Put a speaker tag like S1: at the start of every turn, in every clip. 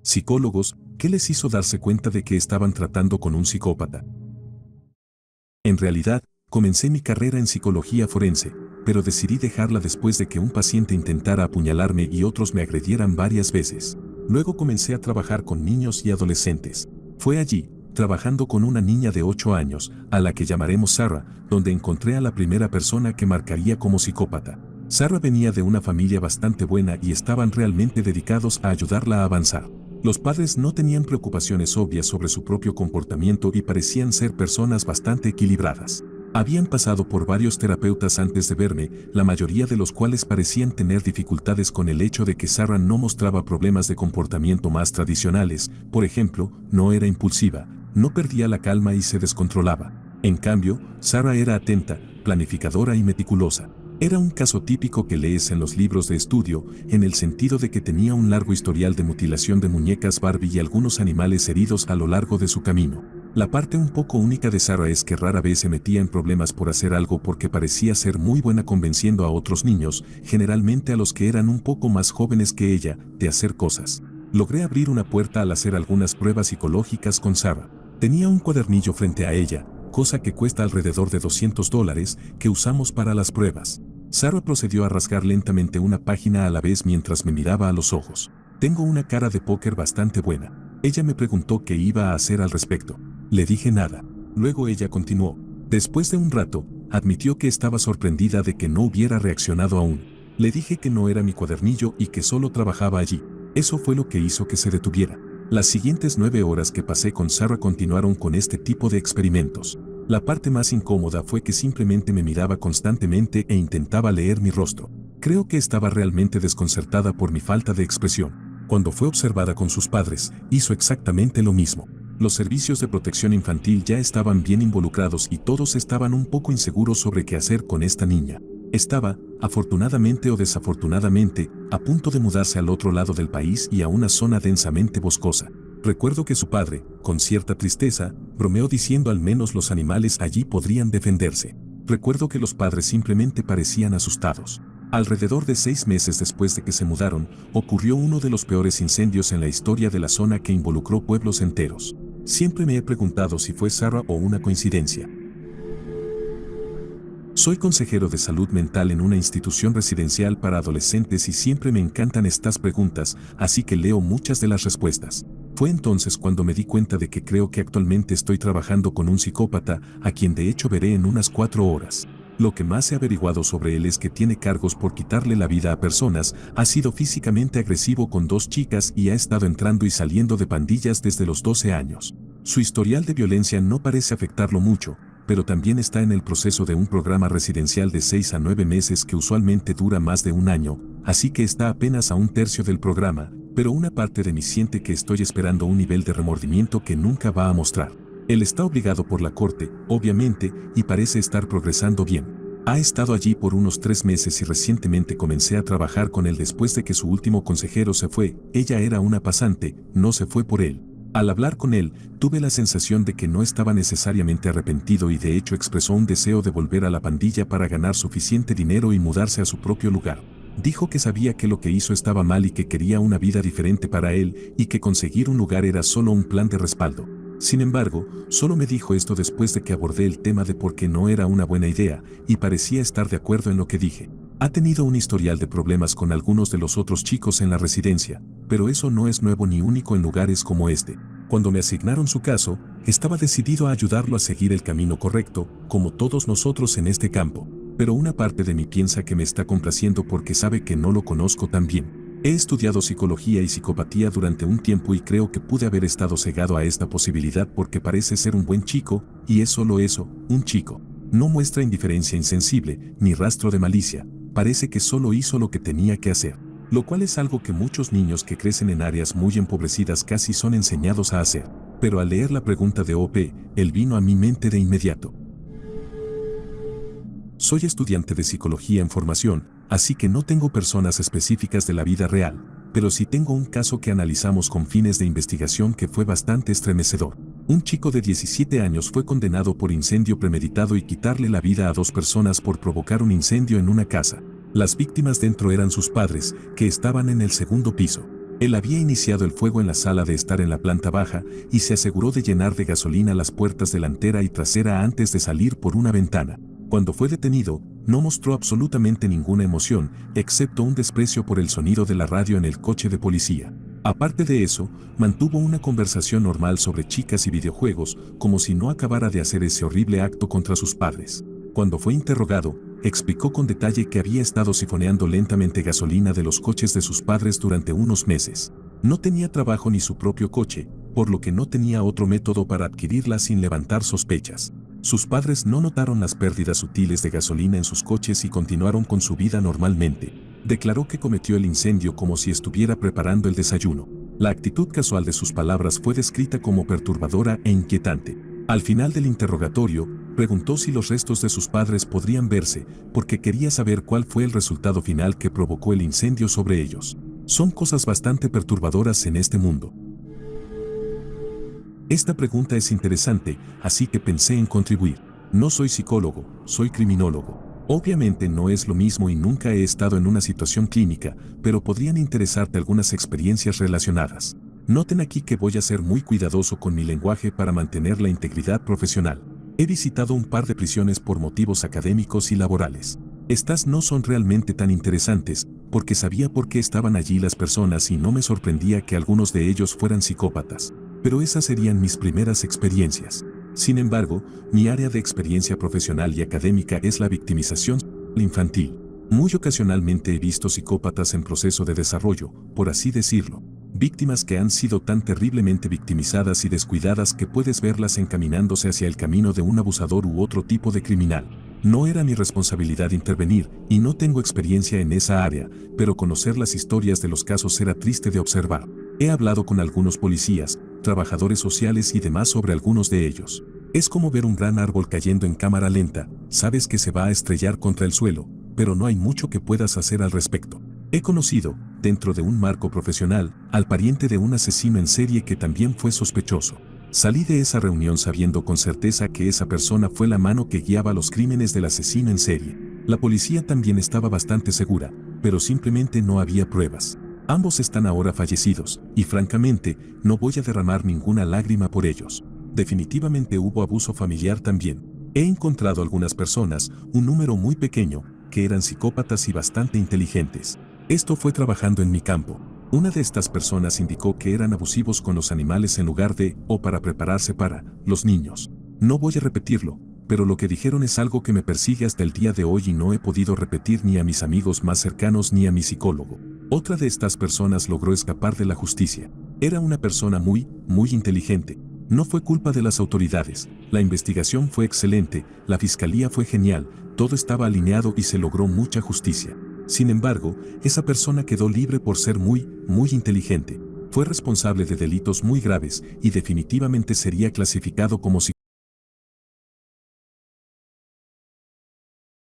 S1: Psicólogos, ¿qué les hizo darse cuenta de que estaban tratando con un psicópata? En realidad, comencé mi carrera en psicología forense, pero decidí dejarla después de que un paciente intentara apuñalarme y otros me agredieran varias veces. Luego comencé a trabajar con niños y adolescentes. Fue allí, trabajando con una niña de 8 años, a la que llamaremos Sarah, donde encontré a la primera persona que marcaría como psicópata. Sarah venía de una familia bastante buena y estaban realmente dedicados a ayudarla a avanzar. Los padres no tenían preocupaciones obvias sobre su propio comportamiento y parecían ser personas bastante equilibradas. Habían pasado por varios terapeutas antes de verme, la mayoría de los cuales parecían tener dificultades con el hecho de que Sarah no mostraba problemas de comportamiento más tradicionales, por ejemplo, no era impulsiva, no perdía la calma y se descontrolaba. En cambio, Sarah era atenta, planificadora y meticulosa. Era un caso típico que lees en los libros de estudio, en el sentido de que tenía un largo historial de mutilación de muñecas Barbie y algunos animales heridos a lo largo de su camino. La parte un poco única de Sarah es que rara vez se metía en problemas por hacer algo porque parecía ser muy buena convenciendo a otros niños, generalmente a los que eran un poco más jóvenes que ella, de hacer cosas. Logré abrir una puerta al hacer algunas pruebas psicológicas con Sarah. Tenía un cuadernillo frente a ella, cosa que cuesta alrededor de $200, que usamos para las pruebas. Sarah procedió a rasgar lentamente una página a la vez mientras me miraba a los ojos. Tengo una cara de póker bastante buena. Ella me preguntó qué iba a hacer al respecto. Le dije nada. Luego ella continuó. Después de un rato, admitió que estaba sorprendida de que no hubiera reaccionado aún. Le dije que no era mi cuadernillo y que solo trabajaba allí. Eso fue lo que hizo que se detuviera. Las siguientes 9 horas que pasé con Sarah continuaron con este tipo de experimentos. La parte más incómoda fue que simplemente me miraba constantemente e intentaba leer mi rostro. Creo que estaba realmente desconcertada por mi falta de expresión. Cuando fue observada con sus padres, hizo exactamente lo mismo. Los servicios de protección infantil ya estaban bien involucrados y todos estaban un poco inseguros sobre qué hacer con esta niña. Estaba, afortunadamente o desafortunadamente, a punto de mudarse al otro lado del país y a una zona densamente boscosa. Recuerdo que su padre, con cierta tristeza, bromeó diciendo al menos los animales allí podrían defenderse. Recuerdo que los padres simplemente parecían asustados. Alrededor de 6 meses después de que se mudaron, ocurrió uno de los peores incendios en la historia de la zona que involucró pueblos enteros. Siempre me he preguntado si fue Sarah o una coincidencia. Soy consejero de salud mental en una institución residencial para adolescentes y siempre me encantan estas preguntas, así que leo muchas de las respuestas. Fue entonces cuando me di cuenta de que creo que actualmente estoy trabajando con un psicópata, a quien de hecho veré en unas 4 horas. Lo que más he averiguado sobre él es que tiene cargos por quitarle la vida a personas, ha sido físicamente agresivo con 2 chicas y ha estado entrando y saliendo de pandillas desde los 12 años. Su historial de violencia no parece afectarlo mucho, pero también está en el proceso de un programa residencial de 6 a 9 meses que usualmente dura más de un año, así que está apenas a 1/3 del programa, pero una parte de mí siente que estoy esperando un nivel de remordimiento que nunca va a mostrar. Él está obligado por la corte, obviamente, y parece estar progresando bien. Ha estado allí por unos 3 meses y recientemente comencé a trabajar con él después de que su último consejero se fue. Ella era una pasante, no se fue por él. Al hablar con él, tuve la sensación de que no estaba necesariamente arrepentido y de hecho expresó un deseo de volver a la pandilla para ganar suficiente dinero y mudarse a su propio lugar. Dijo que sabía que lo que hizo estaba mal y que quería una vida diferente para él y que conseguir un lugar era solo un plan de respaldo. Sin embargo, solo me dijo esto después de que abordé el tema de por qué no era una buena idea y parecía estar de acuerdo en lo que dije. Ha tenido un historial de problemas con algunos de los otros chicos en la residencia, pero eso no es nuevo ni único en lugares como este. Cuando me asignaron su caso, estaba decidido a ayudarlo a seguir el camino correcto, como todos nosotros en este campo. Pero una parte de mí piensa que me está complaciendo porque sabe que no lo conozco tan bien. He estudiado psicología y psicopatía durante un tiempo y creo que pude haber estado cegado a esta posibilidad porque parece ser un buen chico, y es solo eso, un chico. No muestra indiferencia insensible, ni rastro de malicia, parece que solo hizo lo que tenía que hacer. Lo cual es algo que muchos niños que crecen en áreas muy empobrecidas casi son enseñados a hacer. Pero al leer la pregunta de OP, él vino a mi mente de inmediato. Soy estudiante de psicología en formación, así que no tengo personas específicas de la vida real, pero sí tengo un caso que analizamos con fines de investigación que fue bastante estremecedor. Un chico de 17 años fue condenado por incendio premeditado y quitarle la vida a 2 personas por provocar un incendio en una casa. Las víctimas dentro eran sus padres, que estaban en el segundo piso. Él había iniciado el fuego en la sala de estar en la planta baja y se aseguró de llenar de gasolina las puertas delantera y trasera antes de salir por una ventana. Cuando fue detenido, no mostró absolutamente ninguna emoción, excepto un desprecio por el sonido de la radio en el coche de policía. Aparte de eso, mantuvo una conversación normal sobre chicas y videojuegos, como si no acabara de hacer ese horrible acto contra sus padres. Cuando fue interrogado, explicó con detalle que había estado sifoneando lentamente gasolina de los coches de sus padres durante unos meses. No tenía trabajo ni su propio coche, por lo que no tenía otro método para adquirirla sin levantar sospechas. Sus padres no notaron las pérdidas sutiles de gasolina en sus coches y continuaron con su vida normalmente. Declaró que cometió el incendio como si estuviera preparando el desayuno. La actitud casual de sus palabras fue descrita como perturbadora e inquietante. Al final del interrogatorio, preguntó si los restos de sus padres podrían verse, porque quería saber cuál fue el resultado final que provocó el incendio sobre ellos. Son cosas bastante perturbadoras en este mundo. Esta pregunta es interesante, así que pensé en contribuir. No soy psicólogo, soy criminólogo. Obviamente no es lo mismo y nunca he estado en una situación clínica, pero podrían interesarte algunas experiencias relacionadas. Noten aquí que voy a ser muy cuidadoso con mi lenguaje para mantener la integridad profesional. He visitado un par de prisiones por motivos académicos y laborales. Estas no son realmente tan interesantes, porque sabía por qué estaban allí las personas y no me sorprendía que algunos de ellos fueran psicópatas. Pero esas serían mis primeras experiencias. Sin embargo, mi área de experiencia profesional y académica es la victimización infantil. Muy ocasionalmente he visto psicópatas en proceso de desarrollo, por así decirlo. Víctimas que han sido tan terriblemente victimizadas y descuidadas que puedes verlas encaminándose hacia el camino de un abusador u otro tipo de criminal. No era mi responsabilidad intervenir, y no tengo experiencia en esa área, pero conocer las historias de los casos era triste de observar. He hablado con algunos policías, trabajadores sociales y demás sobre algunos de ellos. Es como ver un gran árbol cayendo en cámara lenta, sabes que se va a estrellar contra el suelo, pero no hay mucho que puedas hacer al respecto. He conocido, dentro de un marco profesional, al pariente de un asesino en serie que también fue sospechoso. Salí de esa reunión sabiendo con certeza que esa persona fue la mano que guiaba los crímenes del asesino en serie. La policía también estaba bastante segura, pero simplemente no había pruebas. Ambos están ahora fallecidos, y francamente, no voy a derramar ninguna lágrima por ellos. Definitivamente hubo abuso familiar también. He encontrado algunas personas, un número muy pequeño, que eran psicópatas y bastante inteligentes. Esto fue trabajando en mi campo. Una de estas personas indicó que eran abusivos con los animales en lugar de, o para prepararse para, los niños. No voy a repetirlo, pero lo que dijeron es algo que me persigue hasta el día de hoy y no he podido repetir ni a mis amigos más cercanos ni a mi psicólogo. Otra de estas personas logró escapar de la justicia. Era una persona muy inteligente. No fue culpa de las autoridades. La investigación fue excelente, la fiscalía fue genial, todo estaba alineado y se logró mucha justicia. Sin embargo, esa persona quedó libre por ser muy inteligente. Fue responsable de delitos muy graves y definitivamente sería clasificado como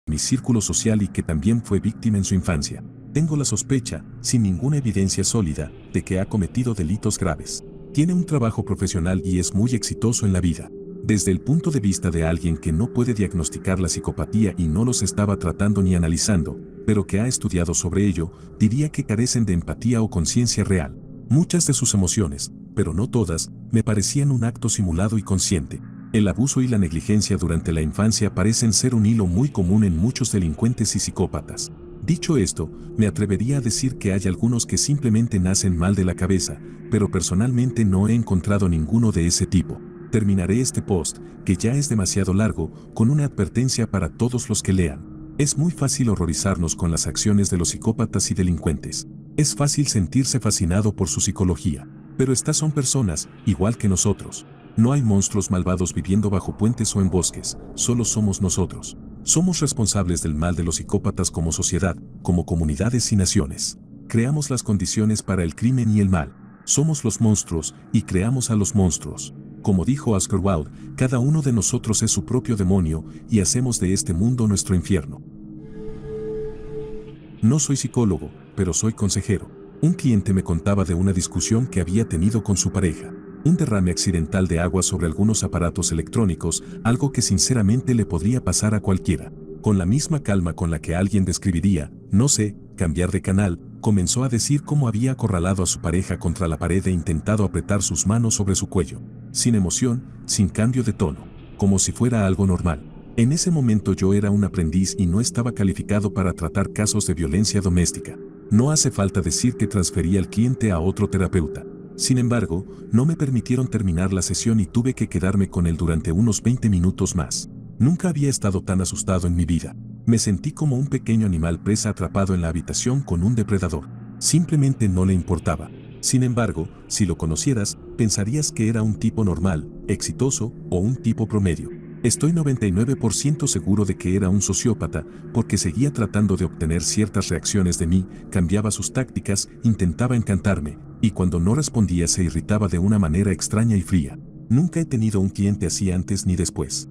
S1: mi círculo social y que también fue víctima en su infancia. Tengo la sospecha, sin ninguna evidencia sólida, de que ha cometido delitos graves. Tiene un trabajo profesional y es muy exitoso en la vida. Desde el punto de vista de alguien que no puede diagnosticar la psicopatía y no los estaba tratando ni analizando, pero que ha estudiado sobre ello, diría que carecen de empatía o conciencia real. Muchas de sus emociones, pero no todas, me parecían un acto simulado y consciente. El abuso y la negligencia durante la infancia parecen ser un hilo muy común en muchos delincuentes y psicópatas. Dicho esto, me atrevería a decir que hay algunos que simplemente nacen mal de la cabeza, pero personalmente no he encontrado ninguno de ese tipo. Terminaré este post, que ya es demasiado largo, con una advertencia para todos los que lean. Es muy fácil horrorizarnos con las acciones de los psicópatas y delincuentes. Es fácil sentirse fascinado por su psicología, pero estas son personas, igual que nosotros. No hay monstruos malvados viviendo bajo puentes o en bosques, solo somos nosotros. Somos responsables del mal de los psicópatas como sociedad, como comunidades y naciones. Creamos las condiciones para el crimen y el mal. Somos los monstruos y creamos a los monstruos. Como dijo Oscar Wilde, cada uno de nosotros es su propio demonio y hacemos de este mundo nuestro infierno. No soy psicólogo, pero soy consejero. Un cliente me contaba de una discusión que había tenido con su pareja. Un derrame accidental de agua sobre algunos aparatos electrónicos, algo que sinceramente le podría pasar a cualquiera. Con la misma calma con la que alguien describiría, no sé, cambiar de canal, Comenzó a decir cómo había acorralado a su pareja contra la pared e intentado apretar sus manos sobre su cuello, sin emoción, sin cambio de tono, como si fuera algo normal. En ese momento yo era un aprendiz y no estaba calificado para tratar casos de violencia doméstica. No hace falta decir que transferí al cliente a otro terapeuta. Sin embargo, no me permitieron terminar la sesión y tuve que quedarme con él durante unos 20 minutos más. Nunca había estado tan asustado en mi vida. Me sentí como un pequeño animal presa atrapado en la habitación con un depredador. Simplemente no le importaba. Sin embargo, si lo conocieras, pensarías que era un tipo normal, exitoso o un tipo promedio. Estoy 99% seguro de que era un sociópata, porque seguía tratando de obtener ciertas reacciones de mí, cambiaba sus tácticas, intentaba encantarme, y cuando no respondía se irritaba de una manera extraña y fría. Nunca he tenido un cliente así antes ni después.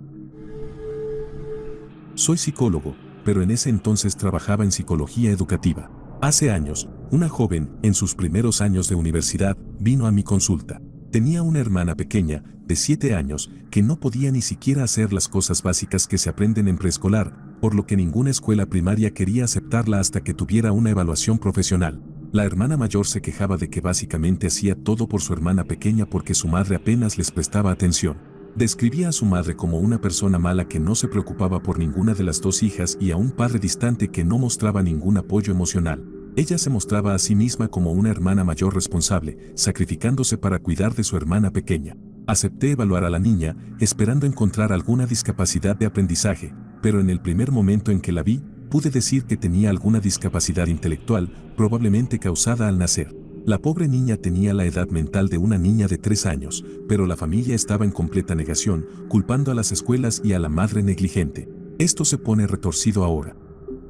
S1: Soy psicólogo, pero en ese entonces trabajaba en psicología educativa. Hace años, una joven, en sus primeros años de universidad, vino a mi consulta. Tenía una hermana pequeña, de 7 años, que no podía ni siquiera hacer las cosas básicas que se aprenden en preescolar, por lo que ninguna escuela primaria quería aceptarla hasta que tuviera una evaluación profesional. La hermana mayor se quejaba de que básicamente hacía todo por su hermana pequeña porque su madre apenas les prestaba atención. Describía a su madre como una persona mala que no se preocupaba por ninguna de las dos hijas y a un padre distante que no mostraba ningún apoyo emocional. Ella se mostraba a sí misma como una hermana mayor responsable, sacrificándose para cuidar de su hermana pequeña. Acepté evaluar a la niña, esperando encontrar alguna discapacidad de aprendizaje, pero en el primer momento en que la vi, pude decir que tenía alguna discapacidad intelectual, probablemente causada al nacer. La pobre niña tenía la edad mental de una niña de 3 años, pero la familia estaba en completa negación, culpando a las escuelas y a la madre negligente. Esto se pone retorcido ahora.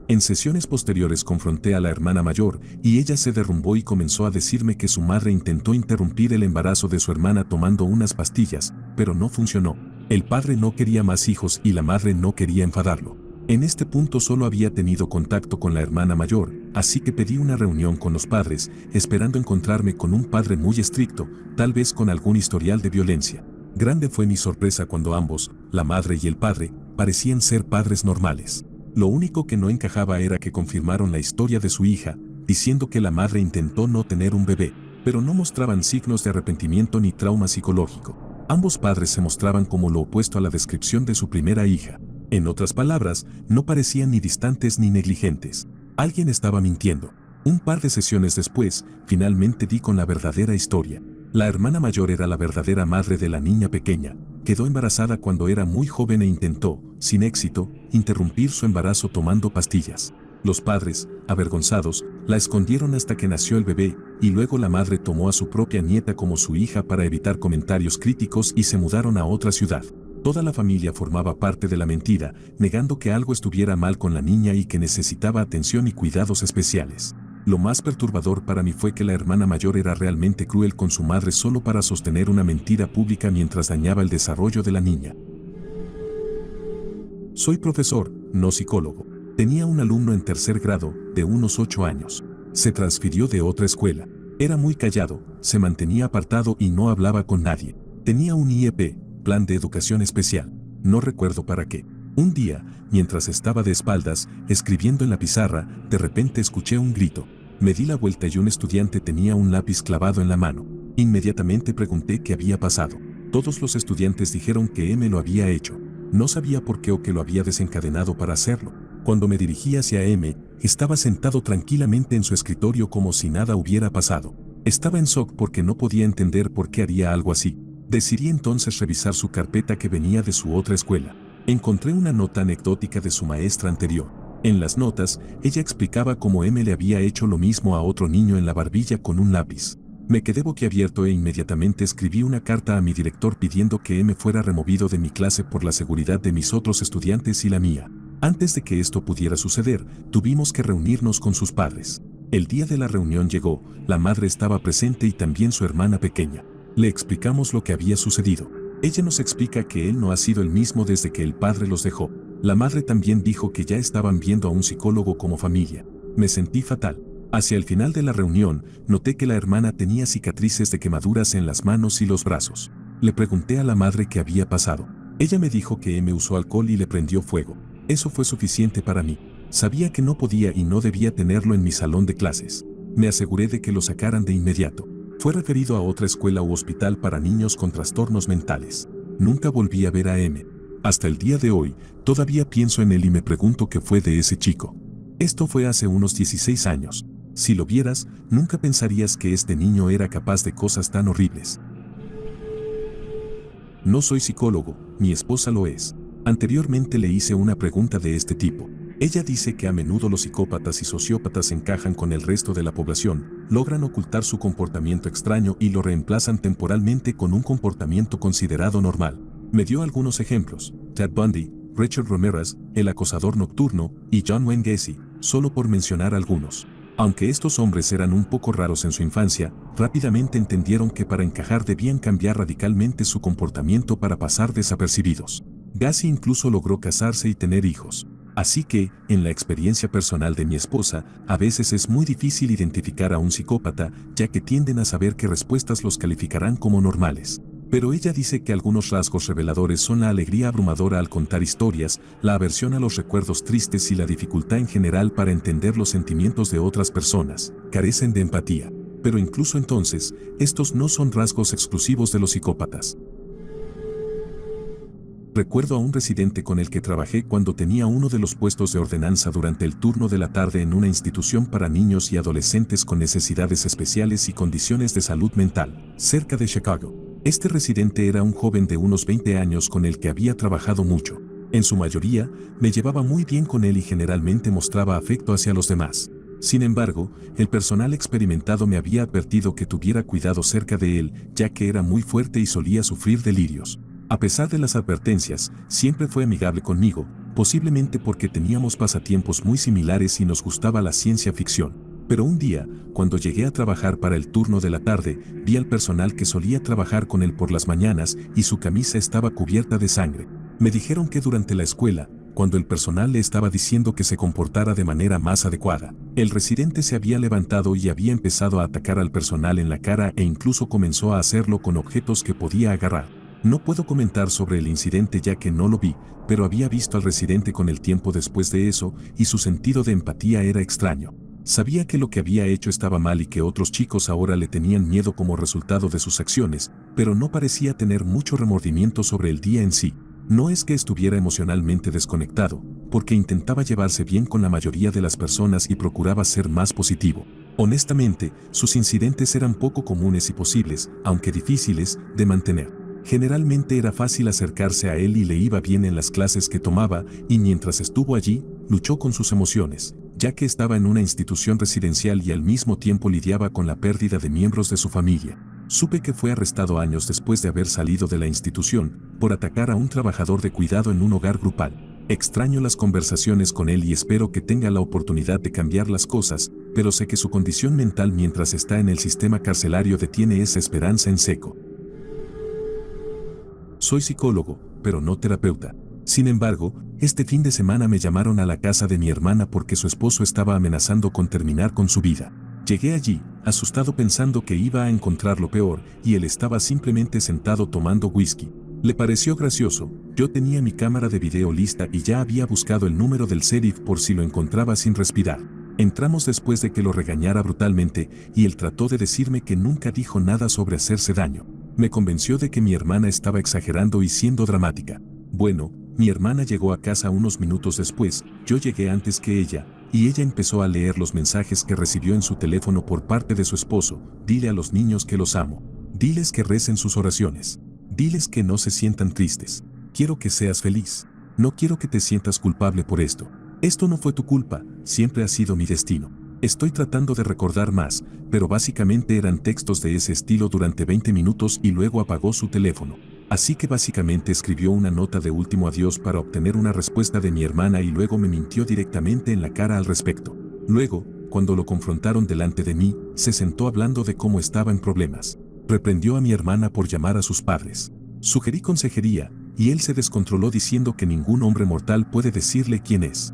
S1: En sesiones posteriores confronté a la hermana mayor y ella se derrumbó y comenzó a decirme que su madre intentó interrumpir el embarazo de su hermana tomando unas pastillas, pero no funcionó. El padre no quería más hijos y la madre no quería enfadarlo. En este punto solo había tenido contacto con la hermana mayor, así que pedí una reunión con los padres, esperando encontrarme con un padre muy estricto, tal vez con algún historial de violencia. Grande fue mi sorpresa cuando ambos, la madre y el padre, parecían ser padres normales. Lo único que no encajaba era que confirmaron la historia de su hija, diciendo que la madre intentó no tener un bebé, pero no mostraban signos de arrepentimiento ni trauma psicológico. Ambos padres se mostraban como lo opuesto a la descripción de su primera hija. En otras palabras, no parecían ni distantes ni negligentes. Alguien estaba mintiendo. Un par de sesiones después, finalmente di con la verdadera historia. La hermana mayor era la verdadera madre de la niña pequeña. Quedó embarazada cuando era muy joven e intentó, sin éxito, interrumpir su embarazo tomando pastillas. Los padres, avergonzados, la escondieron hasta que nació el bebé, y luego la madre tomó a su propia nieta como su hija para evitar comentarios críticos y se mudaron a otra ciudad. Toda la familia formaba parte de la mentira, negando que algo estuviera mal con la niña y que necesitaba atención y cuidados especiales. Lo más perturbador para mí fue que la hermana mayor era realmente cruel con su madre solo para sostener una mentira pública mientras dañaba el desarrollo de la niña. Soy profesor, no psicólogo. Tenía un alumno en tercer grado, de unos 8 años. Se transfirió de otra escuela. Era muy callado, se mantenía apartado y no hablaba con nadie. Tenía un IEP, plan de educación especial. No recuerdo para qué. Un día, mientras estaba de espaldas, escribiendo en la pizarra, de repente escuché un grito. Me di la vuelta y un estudiante tenía un lápiz clavado en la mano. Inmediatamente pregunté qué había pasado. Todos los estudiantes dijeron que M lo había hecho. No sabía por qué o que lo había desencadenado para hacerlo. Cuando me dirigí hacia M, estaba sentado tranquilamente en su escritorio como si nada hubiera pasado. Estaba en shock porque no podía entender por qué haría algo así. Decidí entonces revisar su carpeta que venía de su otra escuela. Encontré una nota anecdótica de su maestra anterior. En las notas, ella explicaba cómo M le había hecho lo mismo a otro niño en la barbilla con un lápiz. Me quedé boquiabierto e inmediatamente escribí una carta a mi director pidiendo que M fuera removido de mi clase por la seguridad de mis otros estudiantes y la mía. Antes de que esto pudiera suceder, tuvimos que reunirnos con sus padres. El día de la reunión llegó, la madre estaba presente y también su hermana pequeña. Le explicamos lo que había sucedido. Ella nos explica que él no ha sido el mismo desde que el padre los dejó. La madre también dijo que ya estaban viendo a un psicólogo como familia. Me sentí fatal. Hacia el final de la reunión, noté que la hermana tenía cicatrices de quemaduras en las manos y los brazos. Le pregunté a la madre qué había pasado. Ella me dijo que M usó alcohol y le prendió fuego. Eso fue suficiente para mí. Sabía que no podía y no debía tenerlo en mi salón de clases. Me aseguré de que lo sacaran de inmediato. Fue referido a otra escuela u hospital para niños con trastornos mentales. Nunca volví a ver a M. Hasta el día de hoy, todavía pienso en él y me pregunto qué fue de ese chico. Esto fue hace unos 16 años. Si lo vieras, nunca pensarías que este niño era capaz de cosas tan horribles. No soy psicólogo, mi esposa lo es. Anteriormente le hice una pregunta de este tipo. Ella dice que a menudo los psicópatas y sociópatas encajan con el resto de la población, logran ocultar su comportamiento extraño y lo reemplazan temporalmente con un comportamiento considerado normal. Me dio algunos ejemplos: Ted Bundy, Richard Ramirez, el acosador nocturno, y John Wayne Gacy, solo por mencionar algunos. Aunque estos hombres eran un poco raros en su infancia, rápidamente entendieron que para encajar debían cambiar radicalmente su comportamiento para pasar desapercibidos. Gacy incluso logró casarse y tener hijos. Así que, en la experiencia personal de mi esposa, a veces es muy difícil identificar a un psicópata, ya que tienden a saber qué respuestas los calificarán como normales. Pero ella dice que algunos rasgos reveladores son la alegría abrumadora al contar historias, la aversión a los recuerdos tristes y la dificultad en general para entender los sentimientos de otras personas. Carecen de empatía. Pero incluso entonces, estos no son rasgos exclusivos de los psicópatas. Recuerdo a un residente con el que trabajé cuando tenía uno de los puestos de ordenanza durante el turno de la tarde en una institución para niños y adolescentes con necesidades especiales y condiciones de salud mental, cerca de Chicago. Este residente era un joven de unos 20 años con el que había trabajado mucho. En su mayoría, me llevaba muy bien con él y generalmente mostraba afecto hacia los demás. Sin embargo, el personal experimentado me había advertido que tuviera cuidado cerca de él, ya que era muy fuerte y solía sufrir delirios. A pesar de las advertencias, siempre fue amigable conmigo, posiblemente porque teníamos pasatiempos muy similares y nos gustaba la ciencia ficción. Pero un día, cuando llegué a trabajar para el turno de la tarde, vi al personal que solía trabajar con él por las mañanas y su camisa estaba cubierta de sangre. Me dijeron que durante la escuela, cuando el personal le estaba diciendo que se comportara de manera más adecuada, el residente se había levantado y había empezado a atacar al personal en la cara e incluso comenzó a hacerlo con objetos que podía agarrar. No puedo comentar sobre el incidente ya que no lo vi, pero había visto al residente con el tiempo después de eso y su sentido de empatía era extraño. Sabía que lo que había hecho estaba mal y que otros chicos ahora le tenían miedo como resultado de sus acciones, pero no parecía tener mucho remordimiento sobre el día en sí. No es que estuviera emocionalmente desconectado, porque intentaba llevarse bien con la mayoría de las personas y procuraba ser más positivo. Honestamente, sus incidentes eran poco comunes y posibles, aunque difíciles, de mantener. Generalmente era fácil acercarse a él y le iba bien en las clases que tomaba, y mientras estuvo allí, luchó con sus emociones, ya que estaba en una institución residencial y al mismo tiempo lidiaba con la pérdida de miembros de su familia. Supe que fue arrestado años después de haber salido de la institución, por atacar a un trabajador de cuidado en un hogar grupal. Extraño las conversaciones con él y espero que tenga la oportunidad de cambiar las cosas, pero sé que su condición mental mientras está en el sistema carcelario detiene esa esperanza en seco. Soy psicólogo, pero no terapeuta. Sin embargo, este fin de semana me llamaron a la casa de mi hermana porque su esposo estaba amenazando con terminar con su vida. Llegué allí, asustado pensando que iba a encontrar lo peor, y él estaba simplemente sentado tomando whisky. Le pareció gracioso, yo tenía mi cámara de video lista y ya había buscado el número del sheriff por si lo encontraba sin respirar. Entramos después de que lo regañara brutalmente, y él trató de decirme que nunca dijo nada sobre hacerse daño. Me convenció de que mi hermana estaba exagerando y siendo dramática. Bueno, mi hermana llegó a casa unos minutos después, yo llegué antes que ella, y ella empezó a leer los mensajes que recibió en su teléfono por parte de su esposo. Dile a los niños que los amo. Diles que recen sus oraciones. Diles que no se sientan tristes. Quiero que seas feliz. No quiero que te sientas culpable por esto. Esto no fue tu culpa, siempre ha sido mi destino. Estoy tratando de recordar más, pero básicamente eran textos de ese estilo durante 20 minutos y luego apagó su teléfono. Así que básicamente escribió una nota de último adiós para obtener una respuesta de mi hermana y luego me mintió directamente en la cara al respecto. Luego, cuando lo confrontaron delante de mí, se sentó hablando de cómo estaba en problemas. Reprendió a mi hermana por llamar a sus padres. Sugerí consejería, y él se descontroló diciendo que ningún hombre mortal puede decirle quién es.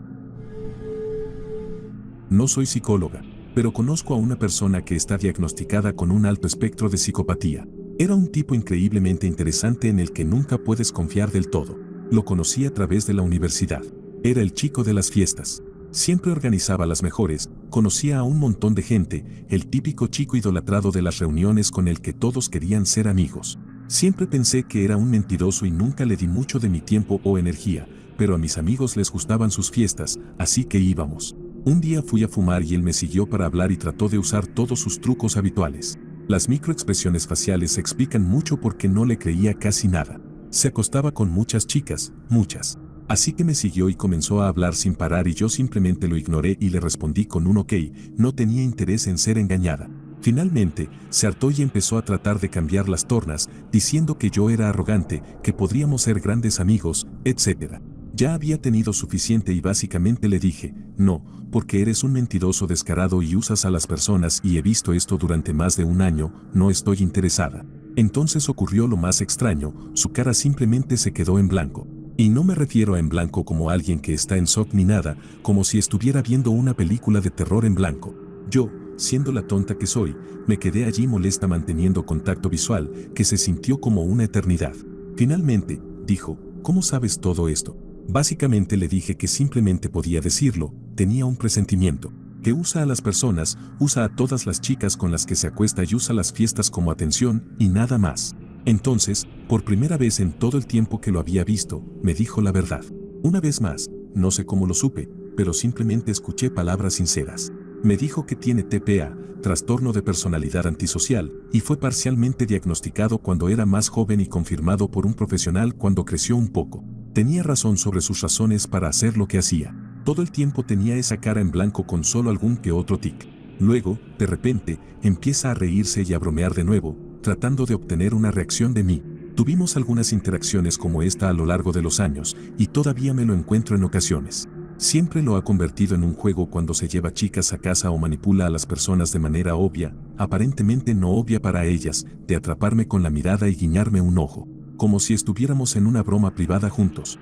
S1: No soy psicóloga, pero conozco a una persona que está diagnosticada con un alto espectro de psicopatía. Era un tipo increíblemente interesante en el que nunca puedes confiar del todo. Lo conocí a través de la universidad. Era el chico de las fiestas. Siempre organizaba las mejores, Conocía a un montón de gente, el típico chico idolatrado de las reuniones con el que todos querían ser amigos. Siempre pensé que era un mentiroso y nunca le di mucho de mi tiempo o energía, pero a mis amigos les gustaban sus fiestas, así que íbamos. Un día fui a fumar y él me siguió para hablar y trató de usar todos sus trucos habituales. Las microexpresiones faciales explican mucho porque no le creía casi nada. Se acostaba con muchas chicas, muchas. Así que me siguió y comenzó a hablar sin parar y yo simplemente lo ignoré y le respondí con un ok, no tenía interés en ser engañada. Finalmente, se hartó y empezó a tratar de cambiar las tornas, diciendo que yo era arrogante, que podríamos ser grandes amigos, etc. Ya había tenido suficiente y básicamente le dije, no, porque eres un mentiroso descarado y usas a las personas y he visto esto durante más de un año, no estoy interesada. Entonces ocurrió lo más extraño, su cara simplemente se quedó en blanco. Y no me refiero a en blanco como alguien que está en shock ni nada, como si estuviera viendo una película de terror en blanco. Yo, siendo la tonta que soy, me quedé allí molesta manteniendo contacto visual, que se sintió como una eternidad. Finalmente, dijo, ¿cómo sabes todo esto? Básicamente le dije que simplemente podía decirlo, tenía un presentimiento. Que usa a las personas, usa a todas las chicas con las que se acuesta y usa las fiestas como atención, y nada más. Entonces, por primera vez en todo el tiempo que lo había visto, me dijo la verdad. Una vez más, no sé cómo lo supe, pero simplemente escuché palabras sinceras. Me dijo que tiene TPA, trastorno de personalidad antisocial, y fue parcialmente diagnosticado cuando era más joven y confirmado por un profesional cuando creció un poco. Tenía razón sobre sus razones para hacer lo que hacía. Todo el tiempo tenía esa cara en blanco con solo algún que otro tic. Luego, de repente, empieza a reírse y a bromear de nuevo, tratando de obtener una reacción de mí. Tuvimos algunas interacciones como esta a lo largo de los años, y todavía me lo encuentro en ocasiones. Siempre lo ha convertido en un juego cuando se lleva chicas a casa o manipula a las personas de manera obvia, aparentemente no obvia para ellas, de atraparme con la mirada y guiñarme un ojo, como si estuviéramos en una broma privada juntos.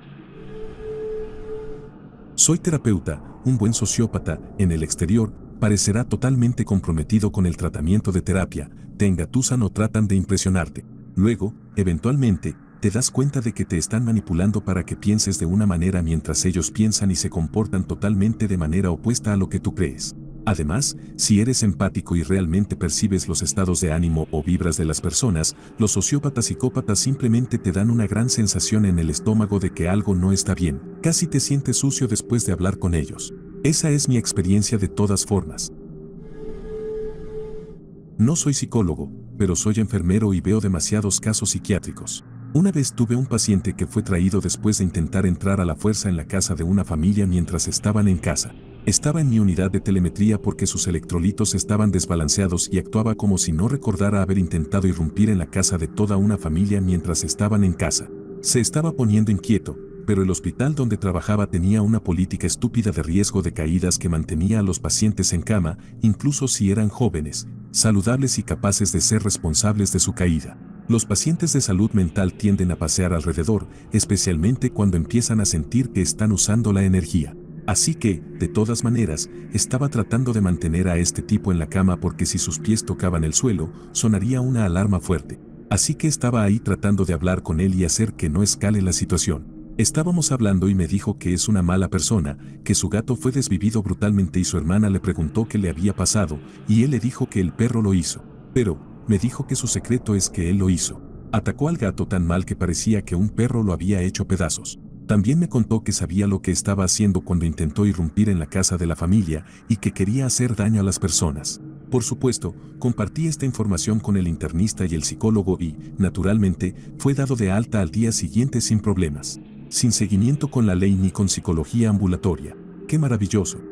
S1: Soy terapeuta, un buen sociópata, en el exterior, parecerá totalmente comprometido con el tratamiento de terapia, te engatusan o tratan de impresionarte. Luego, eventualmente, te das cuenta de que te están manipulando para que pienses de una manera mientras ellos piensan y se comportan totalmente de manera opuesta a lo que tú crees. Además, si eres empático y realmente percibes los estados de ánimo o vibras de las personas, los sociópatas psicópatas simplemente te dan una gran sensación en el estómago de que algo no está bien. Casi te sientes sucio después de hablar con ellos. Esa es mi experiencia de todas formas. No soy psicólogo, pero soy enfermero y veo demasiados casos psiquiátricos. Una vez tuve un paciente que fue traído después de intentar entrar a la fuerza en la casa de una familia mientras estaban en casa. Estaba en mi unidad de telemetría porque sus electrolitos estaban desbalanceados y actuaba como si no recordara haber intentado irrumpir en la casa de toda una familia mientras estaban en casa. Se estaba poniendo inquieto, pero el hospital donde trabajaba tenía una política estúpida de riesgo de caídas que mantenía a los pacientes en cama, incluso si eran jóvenes, saludables y capaces de ser responsables de su caída. Los pacientes de salud mental tienden a pasear alrededor, especialmente cuando empiezan a sentir que están usando la energía. Así que, de todas maneras, estaba tratando de mantener a este tipo en la cama porque si sus pies tocaban el suelo, sonaría una alarma fuerte. Así que estaba ahí tratando de hablar con él y hacer que no escale la situación. Estábamos hablando y me dijo que es una mala persona, que su gato fue desvivido brutalmente y su hermana le preguntó qué le había pasado, y él le dijo que el perro lo hizo. Pero, me dijo que su secreto es que él lo hizo. Atacó al gato tan mal que parecía que un perro lo había hecho pedazos. También me contó que sabía lo que estaba haciendo cuando intentó irrumpir en la casa de la familia y que quería hacer daño a las personas. Por supuesto, compartí esta información con el internista y el psicólogo y, naturalmente, fue dado de alta al día siguiente sin problemas. Sin seguimiento con la ley ni con psicología ambulatoria. ¡Qué maravilloso!